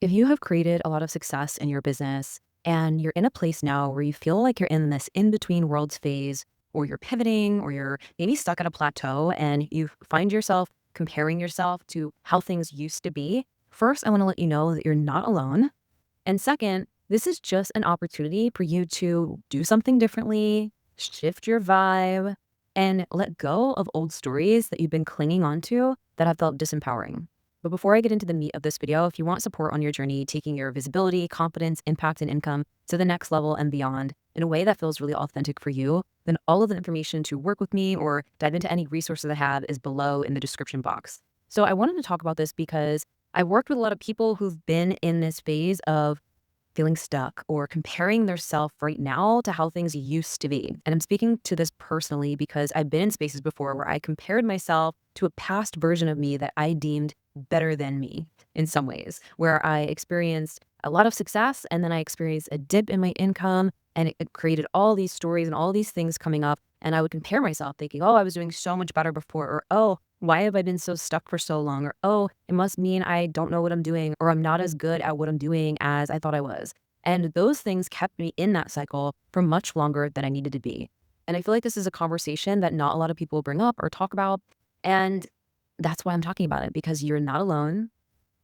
If you have created a lot of success in your business and you're in a place now where you feel like you're in this in between worlds phase, or you're pivoting, or you're maybe stuck at a plateau and you find yourself comparing yourself to how things used to be, first, I want to let you know that you're not alone. And second, this is just an opportunity for you to do something differently, shift your vibe, and let go of old stories that you've been clinging on to that have felt disempowering. But before I get into the meat of this video, if you want support on your journey, taking your visibility, confidence, impact, and income to the next level and beyond in a way that feels really authentic for you, then all of the information to work with me or dive into any resources I have is below in the description box. So I wanted to talk about this because I worked with a lot of people who've been in this phase of feeling stuck or comparing their self right now to how things used to be. And I'm speaking to this personally because I've been in spaces before where I compared myself to a past version of me that I deemed better than me in some ways, where I experienced a lot of success and then I experienced a dip in my income, and it created all these stories and all these things coming up. And I would compare myself thinking, oh, I was doing so much better before, or oh, why have I been so stuck for so long? Or, oh, it must mean I don't know what I'm doing, or I'm not as good at what I'm doing as I thought I was. And those things kept me in that cycle for much longer than I needed to be. And I feel like this is a conversation that not a lot of people bring up or talk about. And that's why I'm talking about it, because you're not alone.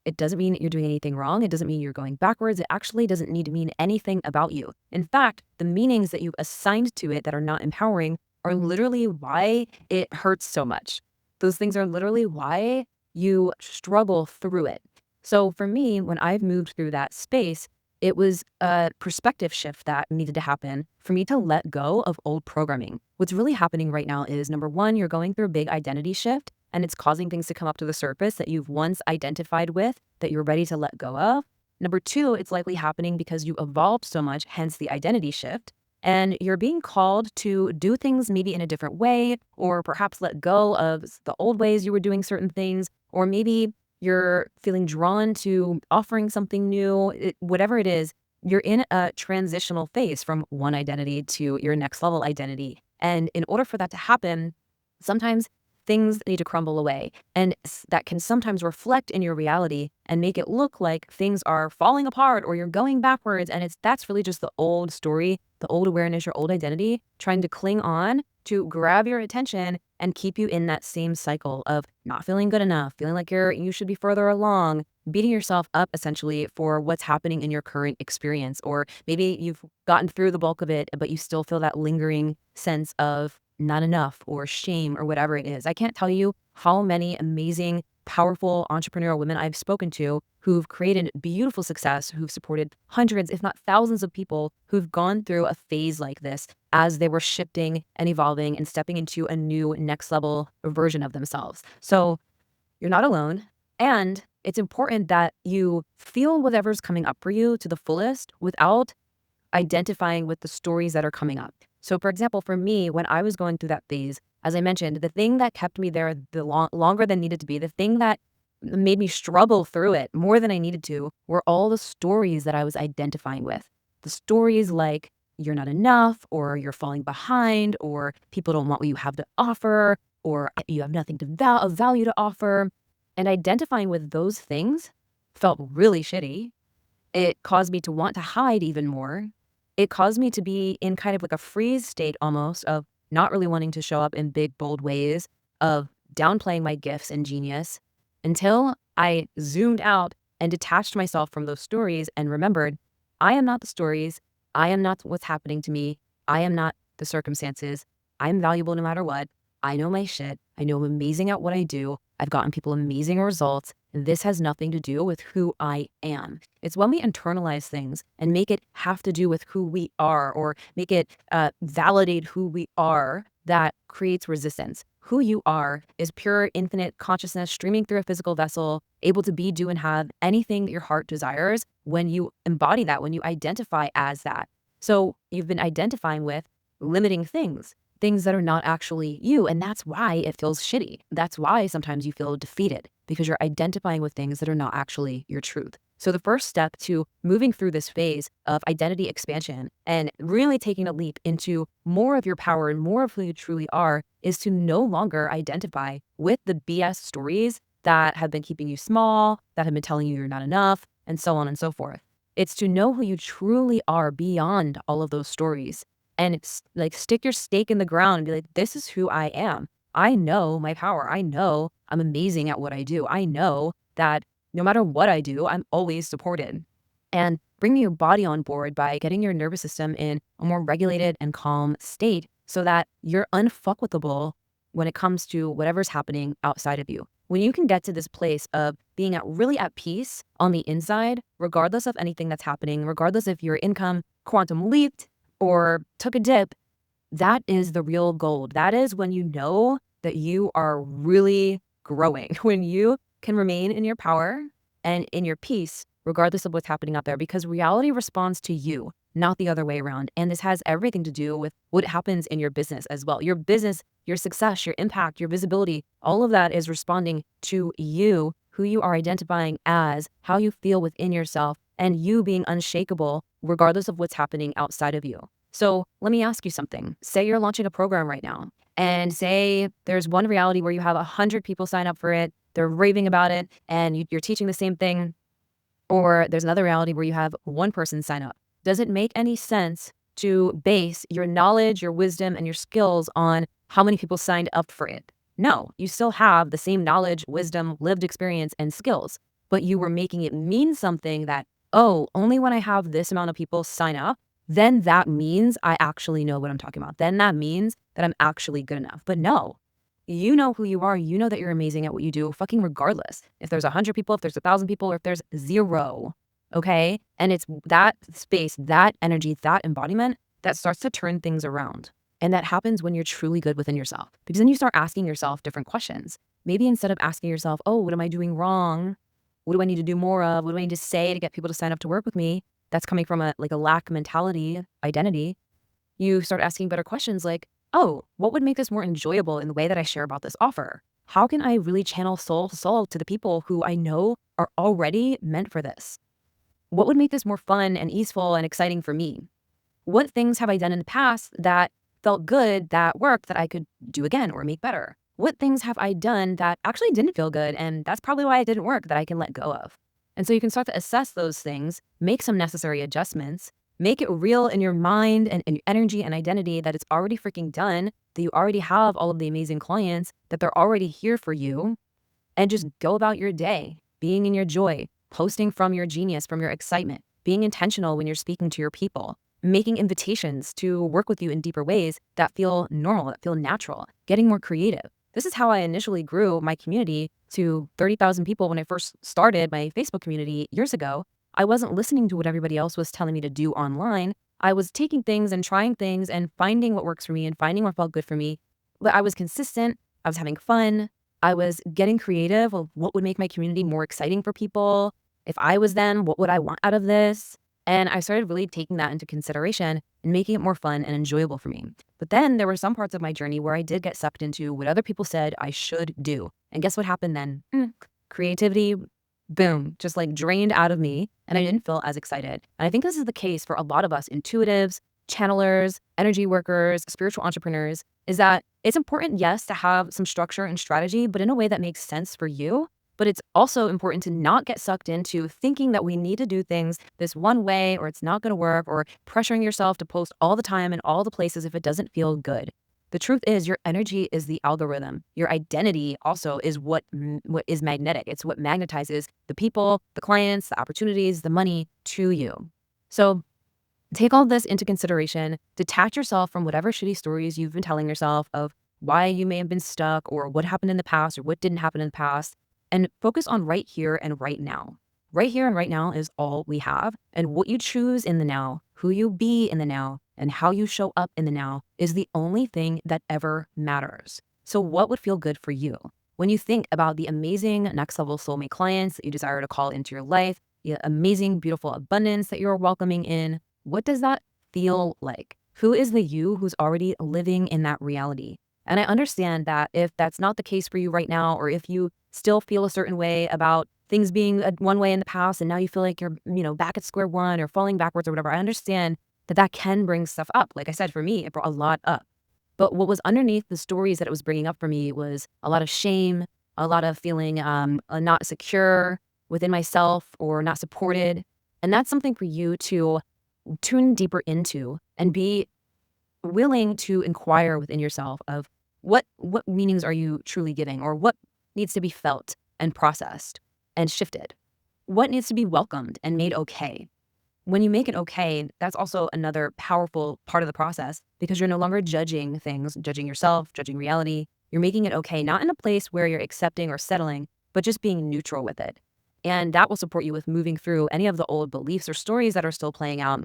It doesn't mean that you're doing anything wrong. It doesn't mean you're going backwards. It actually doesn't need to mean anything about you. In fact, the meanings that you've assigned to it that are not empowering are literally why it hurts so much. Those things are literally why you struggle through it. So for me, when I've moved through that space, it was a perspective shift that needed to happen for me to let go of old programming. What's really happening right now is, number one, you're going through a big identity shift, and it's causing things to come up to the surface that you've once identified with that you're ready to let go of. Number two, it's likely happening because you evolved so much, hence the identity shift. And you're being called to do things maybe in a different way, or perhaps let go of the old ways you were doing certain things, or maybe you're feeling drawn to offering something new. Whatever it is, you're in a transitional phase from one identity to your next level identity. And in order for that to happen, sometimes things need to crumble away. And that can sometimes reflect in your reality and make it look like things are falling apart or you're going backwards. And that's really just the old story, the old awareness, your old identity trying to cling on to grab your attention and keep you in that same cycle of not feeling good enough, feeling like you should be further along, beating yourself up essentially for what's happening in your current experience. Or maybe you've gotten through the bulk of it, but you still feel that lingering sense of not enough or shame or whatever it is. I can't tell you how many amazing, powerful entrepreneurial women I've spoken to who've created beautiful success, who've supported hundreds, if not thousands of people who've gone through a phase like this as they were shifting and evolving and stepping into a new next level version of themselves. So you're not alone. And it's important that you feel whatever's coming up for you to the fullest without identifying with the stories that are coming up. So for example, for me, when I was going through that phase, as I mentioned, the thing that kept me there longer than needed to be, the thing that made me struggle through it more than I needed to, were all the stories that I was identifying with. The stories like you're not enough, or you're falling behind, or people don't want what you have to offer, or you have nothing of value to offer. And identifying with those things felt really shitty. It caused me to want to hide even more. It caused me to be in kind of like a freeze state almost of not really wanting to show up in big, bold ways, of downplaying my gifts and genius, until I zoomed out and detached myself from those stories and remembered, I am not the stories. I am not what's happening to me. I am not the circumstances. I'm valuable no matter what. I know my shit. I know I'm amazing at what I do. I've gotten people amazing results. And this has nothing to do with who I am. It's when we internalize things and make it have to do with who we are, or make it validate who we are, that creates resistance. Who you are is pure infinite consciousness streaming through a physical vessel, able to be, do, and have anything that your heart desires when you embody that, when you identify as that. So you've been identifying with limiting things that are not actually you. And that's why it feels shitty. That's why sometimes you feel defeated, because you're identifying with things that are not actually your truth. So the first step to moving through this phase of identity expansion and really taking a leap into more of your power and more of who you truly are is to no longer identify with the BS stories that have been keeping you small, that have been telling you you're not enough, and so on and so forth. It's to know who you truly are beyond all of those stories. And it's like stick your stake in the ground and be like, this is who I am. I know my power. I know I'm amazing at what I do. I know that no matter what I do, I'm always supported. And bringing your body on board by getting your nervous system in a more regulated and calm state so that you're unfuckwithable when it comes to whatever's happening outside of you. When you can get to this place of being really at peace on the inside, regardless of anything that's happening, regardless if your income quantum leaped or took a dip, that is the real gold. That is when you know that you are really growing, when you can remain in your power and in your peace, regardless of what's happening out there, because reality responds to you, not the other way around. And this has everything to do with what happens in your business as well. Your business, your success, your impact, your visibility, all of that is responding to you, who you are identifying as, how you feel within yourself, and you being unshakable, regardless of what's happening outside of you. So let me ask you something. Say you're launching a program right now, and say there's one reality where you have 100 people sign up for it, they're raving about it, and you're teaching the same thing. Or there's another reality where you have one person sign up. Does it make any sense to base your knowledge, your wisdom, and your skills on how many people signed up for it? No, you still have the same knowledge, wisdom, lived experience, and skills, but you were making it mean something that, oh, only when I have this amount of people sign up, then that means I actually know what I'm talking about. Then that means that I'm actually good enough. But no, you know who you are. You know that you're amazing at what you do, fucking regardless. If there's 100 people, if there's 1,000 people, or if there's zero, okay? And it's that space, that energy, that embodiment that starts to turn things around. And that happens when you're truly good within yourself. Because then you start asking yourself different questions. Maybe instead of asking yourself, oh, what am I doing wrong? What do I need to do more of? What do I need to say to get people to sign up to work with me? That's coming from a lack mentality, identity. You start asking better questions like, oh, what would make this more enjoyable in the way that I share about this offer? How can I really channel soul to soul to the people who I know are already meant for this? What would make this more fun and easeful and exciting for me? What things have I done in the past that felt good, that worked, that I could do again or make better? What things have I done that actually didn't feel good, and that's probably why it didn't work, that I can let go of? And so you can start to assess those things, make some necessary adjustments, make it real in your mind and in your energy and identity that it's already freaking done, that you already have all of the amazing clients, that they're already here for you, and just go about your day, being in your joy, posting from your genius, from your excitement, being intentional when you're speaking to your people, making invitations to work with you in deeper ways that feel normal, that feel natural, getting more creative. This is how I initially grew my community to 30,000 people when I first started my Facebook community years ago. I wasn't listening to what everybody else was telling me to do online. I was taking things and trying things and finding what works for me and finding what felt good for me. But I was consistent. I was having fun. I was getting creative of what would make my community more exciting for people. If I was them, what would I want out of this? And I started really taking that into consideration and making it more fun and enjoyable for me. But then there were some parts of my journey where I did get sucked into what other people said I should do. And guess what happened then? Creativity, boom, just like drained out of me. And I didn't feel as excited. And I think this is the case for a lot of us intuitives, channelers, energy workers, spiritual entrepreneurs, is that it's important, yes, to have some structure and strategy, but in a way that makes sense for you. But it's also important to not get sucked into thinking that we need to do things this one way or it's not going to work, or pressuring yourself to post all the time in all the places if it doesn't feel good. The truth is your energy is the algorithm. Your identity also is what is magnetic. It's what magnetizes the people, the clients, the opportunities, the money to you. So take all this into consideration. Detach yourself from whatever shitty stories you've been telling yourself of why you may have been stuck or what happened in the past or what didn't happen in the past, and focus on right here and right now. Right here and right now is all we have. And what you choose in the now, who you be in the now, and how you show up in the now is the only thing that ever matters. So what would feel good for you? When you think about the amazing next level soulmate clients that you desire to call into your life, the amazing, beautiful abundance that you're welcoming in, what does that feel like? Who is the you who's already living in that reality? And I understand that if that's not the case for you right now, or if you still feel a certain way about things being one way in the past and now you feel like you're, back at square one or falling backwards or whatever, I understand that that can bring stuff up. Like I said, for me, it brought a lot up. But what was underneath the stories that it was bringing up for me was a lot of shame, a lot of feeling not secure, within myself or not supported. And that's something for you to tune deeper into and be willing to inquire within yourself of what meanings are you truly giving, or what needs to be felt and processed and shifted? What needs to be welcomed and made okay? When you make it okay, that's also another powerful part of the process, because you're no longer judging things, judging yourself, judging reality. You're making it okay, not in a place where you're accepting or settling, but just being neutral with it. And that will support you with moving through any of the old beliefs or stories that are still playing out,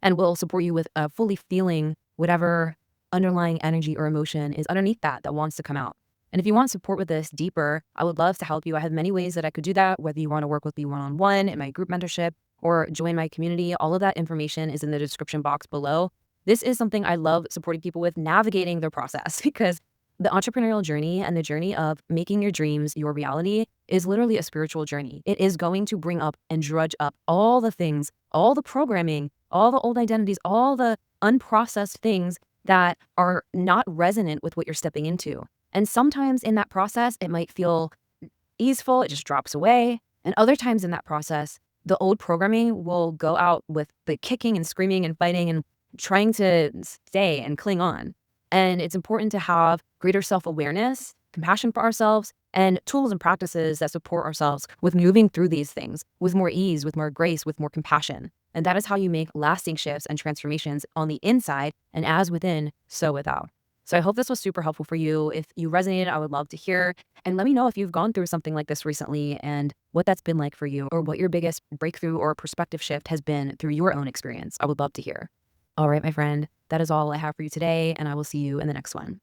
and will support you with fully feeling whatever underlying energy or emotion is underneath that wants to come out. And if you want support with this deeper, I would love to help you. I have many ways that I could do that, whether you want to work with me one-on-one in my group mentorship or join my community. All of that information is in the description box below. This is something I love supporting people with, navigating their process, because the entrepreneurial journey and the journey of making your dreams your reality is literally a spiritual journey. It is going to bring up and drudge up all the things, all the programming, all the old identities, all the unprocessed things that are not resonant with what you're stepping into. And sometimes in that process, it might feel easeful, it just drops away. And other times in that process, the old programming will go out with the kicking and screaming and fighting and trying to stay and cling on. And it's important to have greater self-awareness, compassion for ourselves, and tools and practices that support ourselves with moving through these things with more ease, with more grace, with more compassion. And that is how you make lasting shifts and transformations on the inside, and as within, so without. So I hope this was super helpful for you. If you resonated, I would love to hear. And let me know if you've gone through something like this recently and what that's been like for you, or what your biggest breakthrough or perspective shift has been through your own experience. I would love to hear. All right, my friend, that is all I have for you today, and I will see you in the next one.